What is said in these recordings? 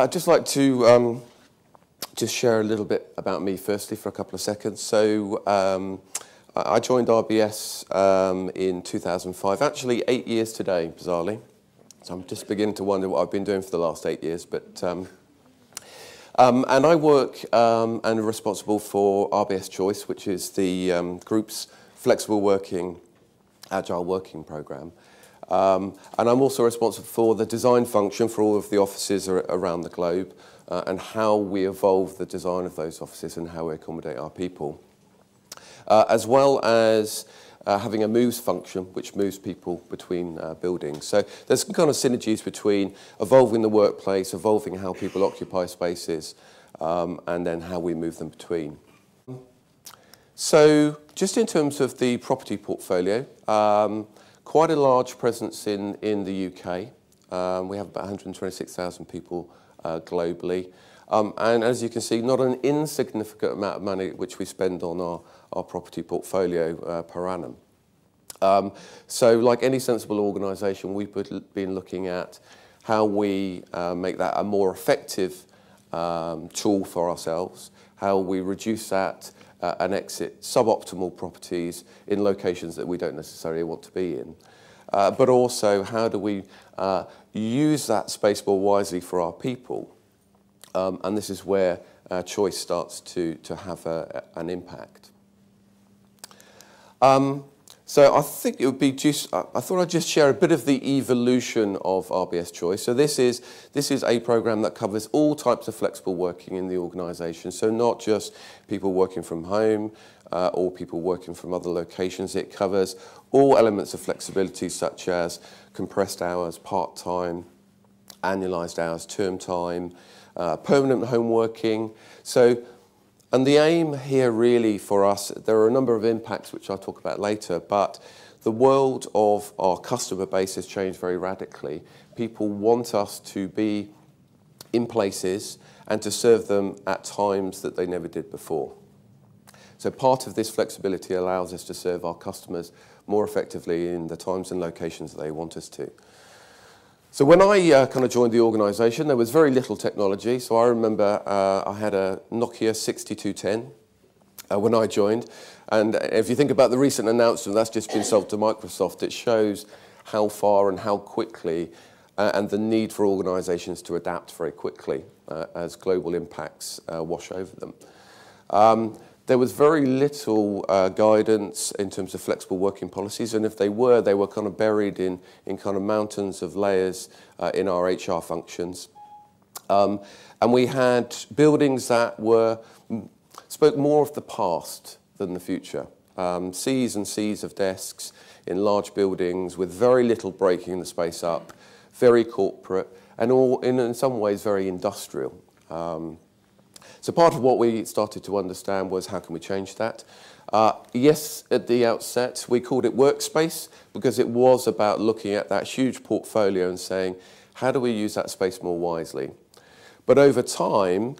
I'd just like to just share a little bit about me firstly for a couple of seconds. So I joined RBS in 2005, actually 8 years today, bizarrely. So I'm just beginning to wonder what I've been doing for the last 8 years. But and I work and are responsible for RBS Choice, which is the group's flexible working, agile working programme. And I'm also responsible for the design function for all of the offices around the globe and how we evolve the design of those offices and how we accommodate our people. As well as having a moves function, which moves people between buildings. So there's some kind of synergies between evolving the workplace, evolving how people occupy spaces, and then how we move them between. So just in terms of the property portfolio, quite a large presence in the UK. We have about 126,000 people globally. And as you can see, not an insignificant amount of money which we spend on our property portfolio per annum. So like any sensible organisation, we've been looking at how we make that a more effective tool for ourselves, how we reduce that and exit suboptimal properties in locations that we don't necessarily want to be in. But also, how do we use that space more wisely for our people? And this is where choice starts to have an impact. So I think it would be just, I thought I'd just share a bit of the evolution of RBS Choice. So this is a programme that covers all types of flexible working in the organisation. So not just people working from home or people working from other locations. It covers all elements of flexibility such as compressed hours, part-time, annualised hours, term time, permanent home working. So, and the aim here really for us, there are a number of impacts which I'll talk about later, but the world of our customer base has changed very radically. People want us to be in places and to serve them at times that they never did before. So part of this flexibility allows us to serve our customers more effectively in the times and locations that they want us to. So when I kind of joined the organisation, there was very little technology. So I remember I had a Nokia 6210 when I joined. And if you think about the recent announcement, that's just been sold to Microsoft. It shows how far and how quickly and the need for organisations to adapt very quickly as global impacts wash over them. There was very little guidance in terms of flexible working policies, and if they were kind of buried in kind of mountains of layers in our HR functions. And we had buildings that spoke more of the past than the future. Seas and seas of desks in large buildings with very little breaking the space up, very corporate, and all in some ways very industrial. So part of what we started to understand was how can we change that? Yes, at the outset, we called it workspace because it was about looking at that huge portfolio and saying, how do we use that space more wisely? But over time,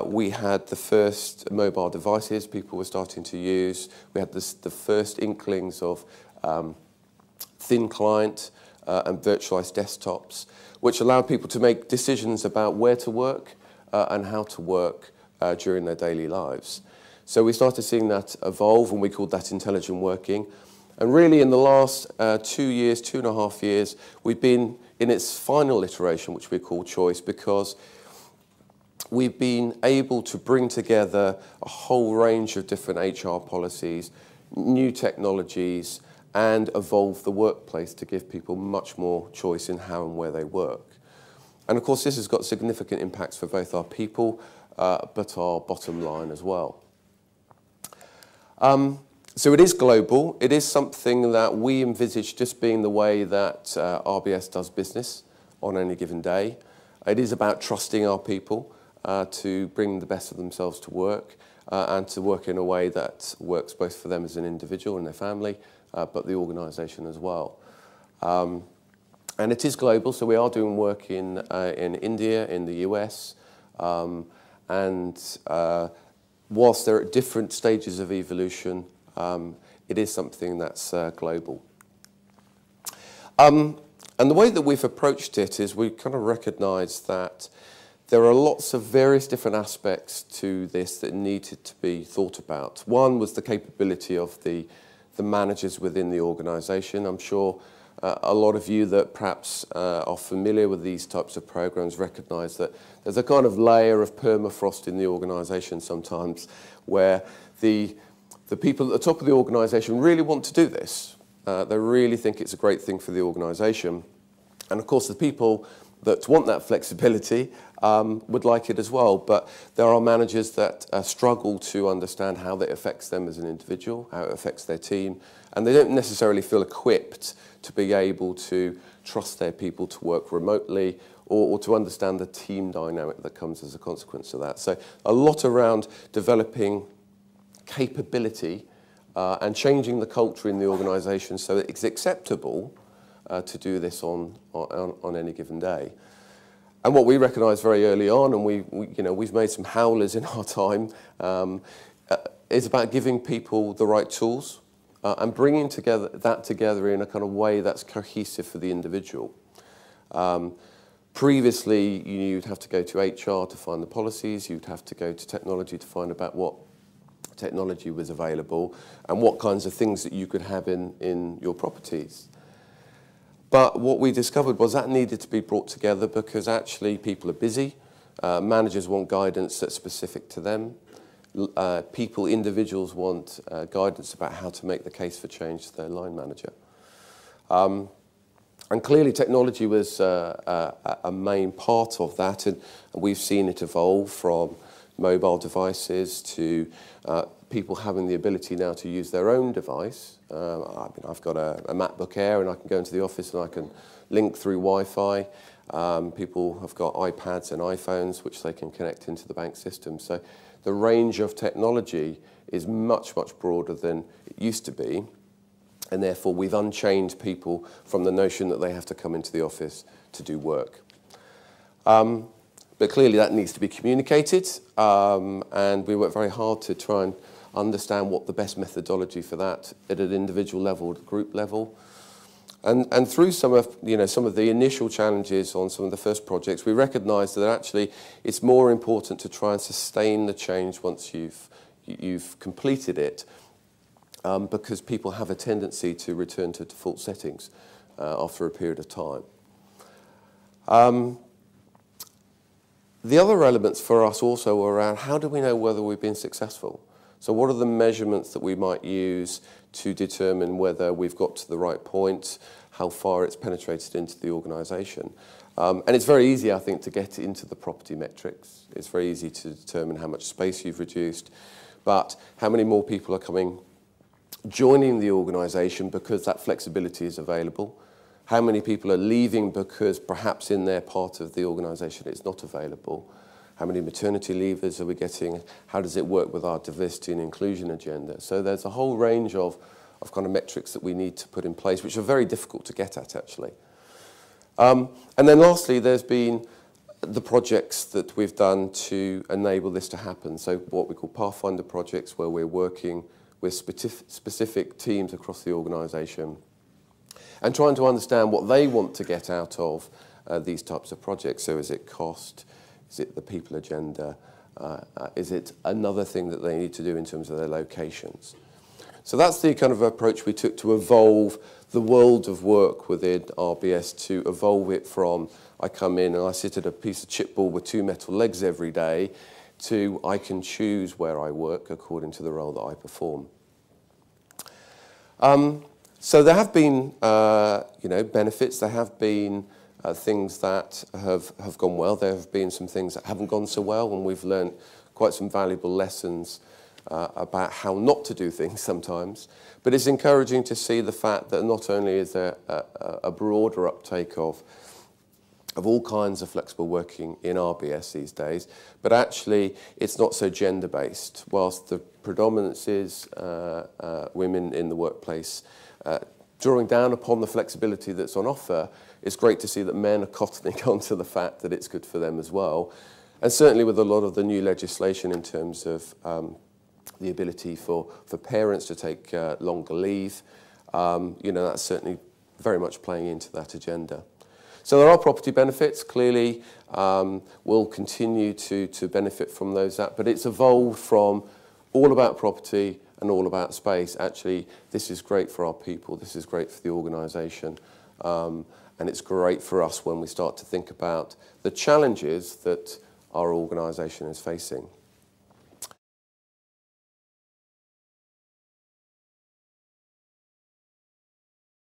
we had the first mobile devices people were starting to use. We had the first inklings of thin client and virtualized desktops, which allowed people to make decisions about where to work and how to work during their daily lives. So we started seeing that evolve, and we called that intelligent working. And really in the last 2 years, 2.5 years, we've been in its final iteration, which we call choice, because we've been able to bring together a whole range of different HR policies, new technologies, and evolve the workplace to give people much more choice in how and where they work. And of course, this has got significant impacts for both our people, but our bottom line as well. So it is global. It is something that we envisage just being the way that RBS does business on any given day. It is about trusting our people to bring the best of themselves to work and to work in a way that works both for them as an individual and their family, but the organisation as well. And it is global, so we are doing work in India, in the US, and whilst they're at different stages of evolution, it is something that's global. And the way that we've approached it is we kind of recognise that there are lots of various different aspects to this that needed to be thought about. One was the capability of the managers within the organisation. I'm sure a lot of you that perhaps are familiar with these types of programs recognise that there's a kind of layer of permafrost in the organisation sometimes where the people at the top of the organisation really want to do this. They really think it's a great thing for the organisation. And of course the people that want that flexibility would like it as well. But there are managers that struggle to understand how that affects them as an individual, how it affects their team, and they don't necessarily feel equipped to be able to trust their people to work remotely or to understand the team dynamic that comes as a consequence of that. So a lot around developing capability and changing the culture in the organisation so that it's acceptable to do this on any given day. And what we recognised very early on, and we've made some howlers in our time, is about giving people the right tools and bringing that together in a kind of way that's cohesive for the individual. Previously, you'd have to go to HR to find the policies, you'd have to go to technology to find about what technology was available and what kinds of things that you could have in your properties. But what we discovered was that needed to be brought together because actually people are busy, managers want guidance that's specific to them, individuals want guidance about how to make the case for change to their line manager. And clearly technology was a main part of that, and we've seen it evolve from mobile devices to people having the ability now to use their own device. I've got a MacBook Air and I can go into the office and I can link through Wi-Fi. People have got iPads and iPhones which they can connect into the bank system. So the range of technology is much, much broader than it used to be. And therefore we've unchained people from the notion that they have to come into the office to do work. But clearly that needs to be communicated, and we work very hard to try and understand what the best methodology for that at an individual level, at group level. And through some of the initial challenges on some of the first projects, we recognised that actually it's more important to try and sustain the change once you've completed it, because people have a tendency to return to default settings after a period of time. The other elements for us also were around how do we know whether we've been successful? So what are the measurements that we might use to determine whether we've got to the right point, how far it's penetrated into the organisation? And it's very easy, I think, to get into the property metrics. It's very easy to determine how much space you've reduced, but how many more people are joining the organisation because that flexibility is available? How many people are leaving because perhaps in their part of the organisation it's not available? How many maternity leavers are we getting? How does it work with our diversity and inclusion agenda? So there's a whole range of kind of metrics that we need to put in place, which are very difficult to get at, actually. And then lastly, there's been the projects that we've done to enable this to happen. So what we call Pathfinder projects, where we're working with specific teams across the organisation and trying to understand what they want to get out of these types of projects. So is it cost? Is it the people agenda? Is it another thing that they need to do in terms of their locations? So that's the kind of approach we took to evolve the world of work within RBS, to evolve it from I come in and I sit at a piece of chipboard with 2 metal legs every day to I can choose where I work according to the role that I perform. So there have been, benefits. There have been things that have gone well. There have been some things that haven't gone so well, and we've learned quite some valuable lessons about how not to do things sometimes. But it's encouraging to see the fact that not only is there a broader uptake of all kinds of flexible working in RBS these days, but actually it's not so gender-based. Whilst the predominance is women in the workplace, drawing down upon the flexibility that's on offer, it's great to see that men are cottoning on to the fact that it's good for them as well. And certainly with a lot of the new legislation in terms of the ability for parents to take longer leave, that's certainly very much playing into that agenda. So there are property benefits, clearly. We'll continue to benefit from those, but it's evolved from all about property and all about space. Actually, this is great for our people, this is great for the organisation, and it's great for us when we start to think about the challenges that our organisation is facing.